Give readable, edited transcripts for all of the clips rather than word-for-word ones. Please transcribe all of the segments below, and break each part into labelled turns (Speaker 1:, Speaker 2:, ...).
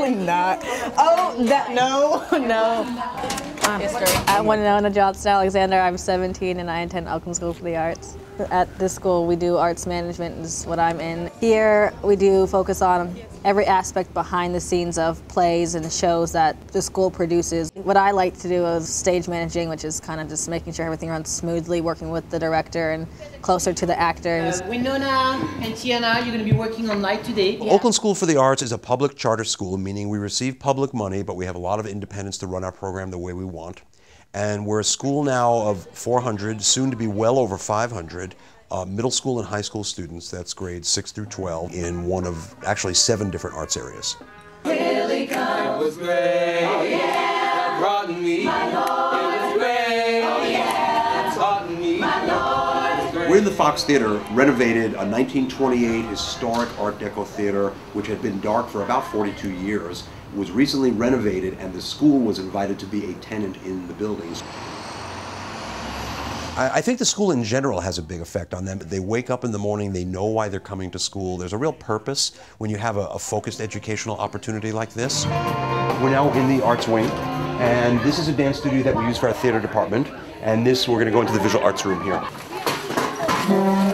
Speaker 1: Absolutely not. Oh, no. I'm Winona Johnston Alexander. I'm 17 and I attend Oakland School for the Arts. At this school, we do arts management, is what I'm in. Here, we do focus on every aspect behind the scenes of plays and shows that the school produces. What I like to do is stage managing, which is kind of just making sure everything runs smoothly, working with the director and closer to the actors.
Speaker 2: Winona and Tiana, you're going to be working on night today.
Speaker 3: Yeah. Oakland School for the Arts is a public charter school, meaning we receive public money, but we have a lot of independence to run our program the way we want. And we're a school now of 400, soon to be well over 500, middle school and high school students, that's grades 6 through 12, in one of actually 7 different arts areas.
Speaker 4: It was great, oh, yeah. That brought me, my Lord. It was great, oh, yeah. That taught me, my Lord.
Speaker 3: We're in the Fox Theater, renovated, a 1928 historic Art Deco theater, which had been dark for about 42 years. Was recently renovated, and the school was invited to be a tenant in the buildings. I think the school in general has a big effect on them. They wake up in the morning, they know why they're coming to school. There's a real purpose when you have a focused educational opportunity like this. We're now in the arts wing, and this is a dance studio that we use for our theater department, and this, we're going to go into the visual arts room here.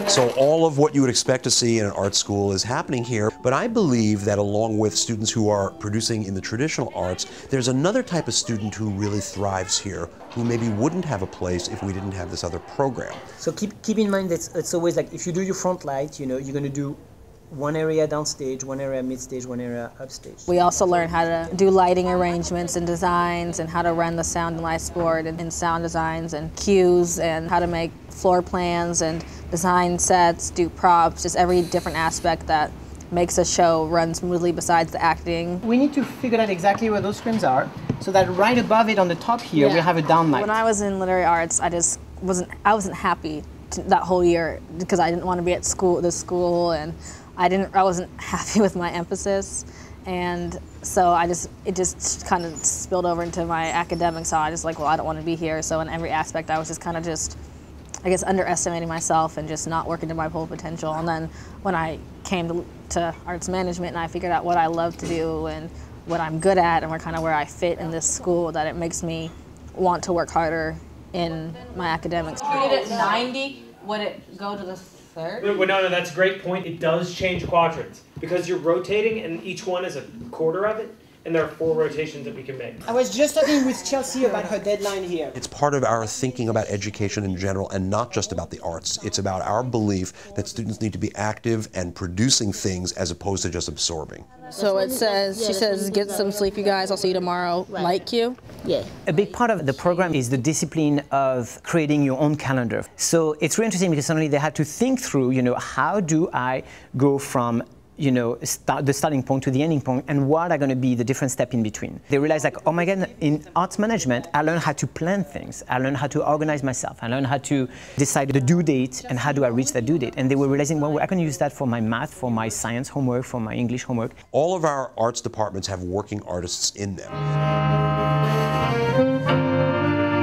Speaker 3: So all of what you would expect to see in an art school is happening here, but I believe that along with students who are producing in the traditional arts, there's another type of student who really thrives here, who maybe wouldn't have a place if we didn't have this other program.
Speaker 5: So keep in mind that it's always like, if you do your front light, you know, you're going to do one area downstage, one area midstage, one area upstage.
Speaker 1: We also learn how to do lighting arrangements and designs and how to run the sound and lights board and sound designs and cues and how to make floor plans and design sets, do props, just every different aspect that makes a show run smoothly besides the acting.
Speaker 2: We need to figure out exactly where those screens are so that right above it on the top here, we have a down light.
Speaker 1: When I was in literary arts, I wasn't happy that whole year because I didn't want to be at school, and I wasn't happy with my emphasis, and so it just kind of spilled over into my academics. So I just like, well, I don't want to be here. So in every aspect, I was just kind of I guess, underestimating myself and just not working to my full potential. And then when I came to arts management and I figured out what I love to do and what I'm good at and where I fit in this school, that it makes me want to work harder in my academics.
Speaker 6: If you did it 90, would it go to the third?
Speaker 7: Well, no, that's a great point. It does change quadrants because you're rotating and each one is a quarter of it. And there are 4 rotations that we can make.
Speaker 2: I was just talking with Chelsea about her deadline here.
Speaker 3: It's part of our thinking about education in general and not just about the arts. It's about our belief that students need to be active and producing things as opposed to just absorbing.
Speaker 1: So it says, she says, get some sleep, you guys. I'll see you tomorrow. Right. Light cue?
Speaker 5: Yeah. A big part of the program is the discipline of creating your own calendar. So it's really interesting because suddenly they had to think through, you know, how do I go from the starting point to the ending point, and what are going to be the different steps in between. They realized, like, oh my God, in arts management, I learned how to plan things. I learned how to organize myself. I learned how to decide the due date and how do I reach that due date. And they were realizing, well, I can use that for my math, for my science homework, for my English homework.
Speaker 3: All of our arts departments have working artists in them.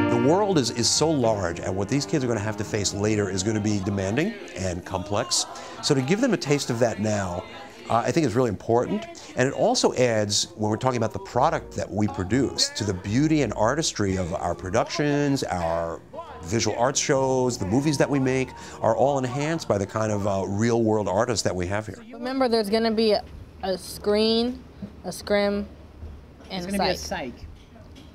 Speaker 3: The world is so large, and what these kids are going to have to face later is going to be demanding and complex. So to give them a taste of that now, I think is really important. And it also adds, when we're talking about the product that we produce, to the beauty and artistry of our productions, our visual arts shows, the movies that we make, are all enhanced by the kind of real-world artists that we have here.
Speaker 1: Remember, there's going to be a screen, a scrim, and
Speaker 2: a psych. There's going to be a psych.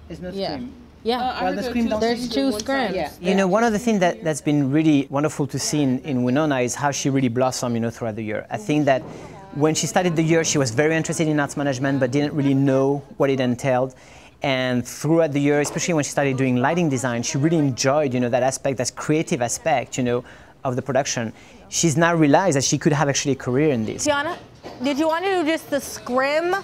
Speaker 2: There's no scrim.
Speaker 1: Yeah,
Speaker 2: well, the scrim
Speaker 1: there's 2 scrims.
Speaker 2: Yeah.
Speaker 5: You know, one of the things that's been really wonderful to see in Winona is how she really blossomed, you know, throughout the year. I think that when she started the year, she was very interested in arts management, but didn't really know what it entailed. And throughout the year, especially when she started doing lighting design, she really enjoyed, you know, that aspect, that creative aspect, you know, of the production. She's now realized that she could have actually a career in this.
Speaker 6: Tiana, did you want to do just the scrim,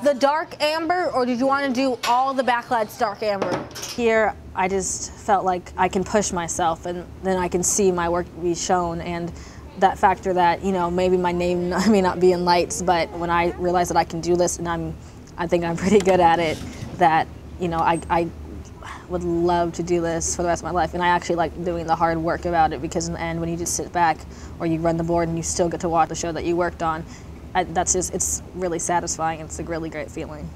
Speaker 6: the dark amber, or did you want to do all the backlights dark amber?
Speaker 1: Here, I just felt like I can push myself, and then I can see my work be shown. And that factor that, you know, maybe my name may not be in lights, but when I realize that I can do this and I think I'm pretty good at it, that, you know, I would love to do this for the rest of my life. And I actually like doing the hard work about it, because in the end, when you just sit back or you run the board and you still get to watch the show that you worked on, that's just, it's really satisfying. It's a really great feeling.